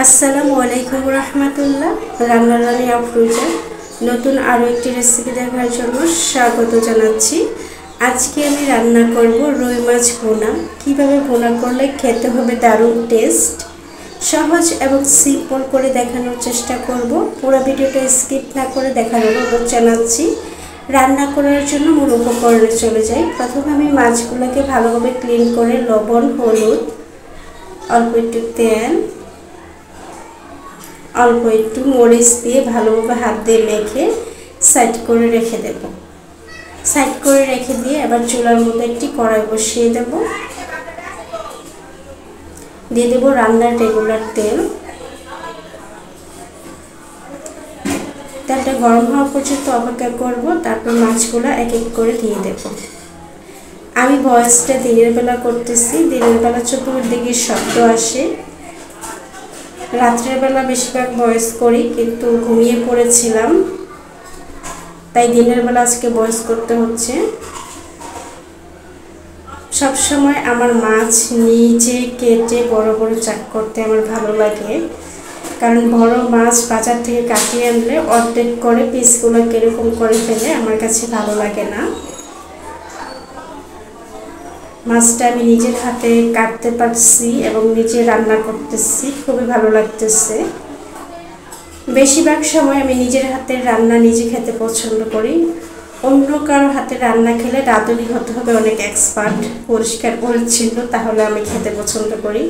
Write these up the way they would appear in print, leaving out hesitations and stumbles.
আসসালামু আলাইকুম রহমতুল্লাহ। রান্নারানি আফরোজা নতুন আরও একটি রেসিপি দেখার জন্য স্বাগত জানাচ্ছি। আজকে আমি রান্না করব রুই মাছ ভুনা। কীভাবে ভুনা করলে খেতে হবে দারুণ টেস্ট, সহজ এবং সিম্পল করে দেখানোর চেষ্টা করব। পুরো ভিডিওটা স্কিপ না করে দেখার অনুরোধ জানাচ্ছি। রান্না করার জন্য মূল উপকরণে চলে যাই। প্রথমে আমি মাছগুলোকে ভালোভাবে ক্লিন করে লবণ, হলুদ, অল্প একটু তেল, অল্প একটু মরিচ দিয়ে ভালোভাবে হাত দিয়ে মেখে সাইড করে রেখে দেব। সাইড করে রেখে দিয়ে এবার চুলার মধ্যে একটি কড়াই বসিয়ে দেব। দিয়ে দেব রান্নার রেগুলার তেল। তেলটা গরম হওয়া পর্যন্ত অপেক্ষা করব, তারপর মাছগুলো এক এক করে দিয়ে দেব। আমি ভয়েসটা দিনের বেলা করতেছি। দিনের বেলা চতুর্দিকে শব্দ আসে। রাত্রের বেলা বেশিরভাগ ভয়েস করি, কিন্তু ঘুমিয়ে পড়েছিলাম, তাই দিনের বেলা আজকে ভয়েস করতে হচ্ছে। সব সময় আমার মাছ নিজে কেটে বড় বড় চাক করতে আমার ভালো লাগে, কারণ বড় মাছ বাজার থেকে কাটিয়ে আনলে অর্ধেক করে পিসগুলো কীরকম করে ফেলে আমার কাছে ভালো লাগে না। মাছটা আমি নিজের হাতে কাটতে পারছি এবং নিজে রান্না করতেছি, খুবই ভালো লাগতেছে। বেশিরভাগ সময় আমি নিজের হাতের রান্না নিজে খেতে পছন্দ করি। অন্য কারো হাতে রান্না খেলে রাঁধুনি হতে হবে অনেক এক্সপার্ট, পরিষ্কার পরিচ্ছন্ন, তাহলে আমি খেতে পছন্দ করি।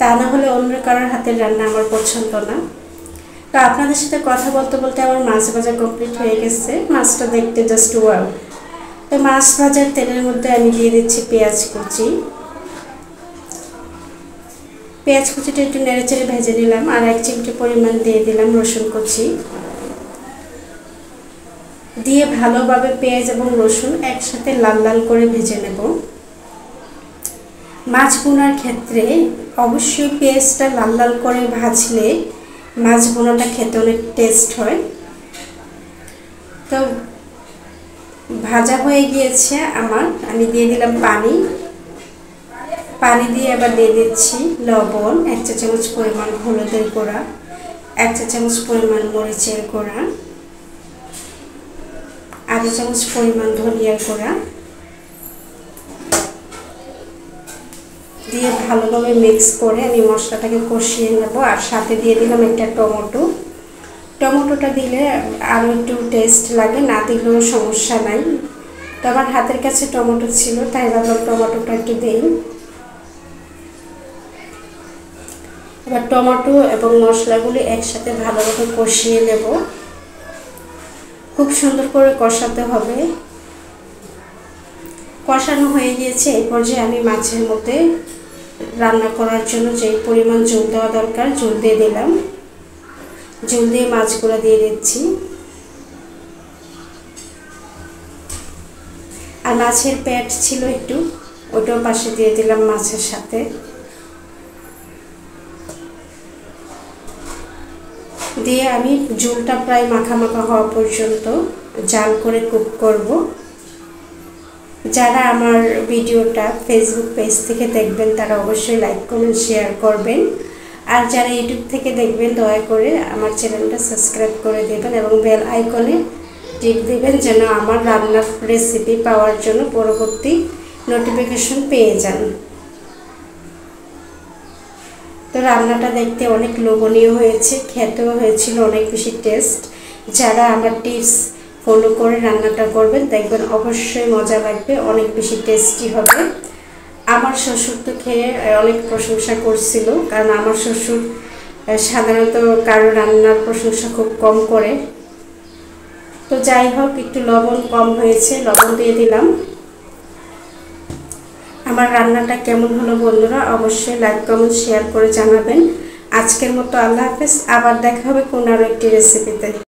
তা না হলে অন্য কারোর হাতের রান্না আমার পছন্দ না। তো আপনাদের সাথে কথা বলতে বলতে আমার মাছ ভাজা কমপ্লিট হয়ে গেছে। মাছটা দেখতে জাস্ট ওয়াও। তো মাছ ভাজার তেলের মধ্যে আমি দিয়ে দিচ্ছি পেঁয়াজ কুচি। পেঁয়াজ কুচিটা একটু নেড়েচেড়ে ভেজে নিলাম। আর 1 চিমটি পরিমাণ দিয়ে দিলাম রসুন কুচি। দিয়ে ভালোভাবে পেঁয়াজ এবং রসুন একসাথে লাল লাল করে ভেজে নেব। মাছ ভুনার ক্ষেত্রে অবশ্যই পেঁয়াজটা লাল লাল করে ভাজলে মাছ ভুনাটা খেতে অনেক টেস্ট হয়। তো ভাজা হয়ে গিয়েছে আমার। আমি দিয়ে দিলাম পানি। পানি দিয়ে আবার দিয়ে দিচ্ছি লবণ, 1 চা চামচ পরিমাণ হলুদের গুঁড়া, 1 চা চামচ পরিমাণ মরিচের গুঁড়া, আধা চামচ পরিমাণ ধনিয়ার গুঁড়া দিয়ে ভালোভাবে মিক্স করে আমি মশলাটাকে কষিয়ে নেব। আর সাথে দিয়ে দিলাম একটা টমেটো। টমেটোটা দিলে আরও একটু টেস্ট লাগে, না দিলেও সমস্যা নাই। তো আমার হাতের কাছে টমেটো ছিল, তাই ভাবলাম টমেটোটা একটু দিই। এবার টমেটো এবং মশলাগুলি একসাথে ভালোভাবে কষিয়ে নেব। খুব সুন্দর করে কষাতে হবে। কষানো হয়ে গিয়েছে। এই পর্যায়ে আমি মাছের মধ্যে রান্না করার জন্য যে পরিমাণ ঝোল দেওয়া দরকার ঝোল দিয়ে দিলাম। ঝোল দিয়ে মাছগুলো দিয়ে দিচ্ছি। আর মাছের পেট ছিল একটু, ওটাও পাশে দিয়ে দিলাম মাছের সাথে। দিয়ে আমি ঝোলটা প্রায় মাখা মাখা হওয়া পর্যন্ত জাল করে কুক করব। যারা আমার ভিডিওটা ফেসবুক পেজ থেকে দেখবেন তারা অবশ্যই লাইক কমেন্ট শেয়ার করবেন। আর যারা ইউটিউব থেকে দেখবেন দয়া করে আমার চ্যানেলটা সাবস্ক্রাইব করে দেবেন এবং বেল আইকনে টিপ দেবেন, যেন আমার রান্নার রেসিপি পাওয়ার জন্য পরবর্তী নোটিফিকেশন পেয়ে যান। তো রান্নাটা দেখতে অনেক লোভনীয় হয়েছে, খেতেও হয়েছিল অনেক বেশি টেস্ট। যারা আমার টিপস ফলো করে রান্নাটা করবেন দেখবেন অবশ্যই মজা লাগবে, অনেক বেশি টেস্টি হবে। আমার শ্বশুর তো খেয়ে অনেক প্রশংসা করছিল, কারণ আমার শ্বশুর সাধারণত কারো রান্নার প্রশংসা খুব কম করে। তো যাই হোক, একটু লবণ কম হয়েছে, লবণ দিয়ে দিলাম। আমার রান্নাটা কেমন হলো বন্ধুরা অবশ্যই লাইক কমেন্ট শেয়ার করে জানাবেন। আজকের মতো আল্লাহ হাফেজ। আবার দেখা হবে কোন আরও একটি রেসিপিতে।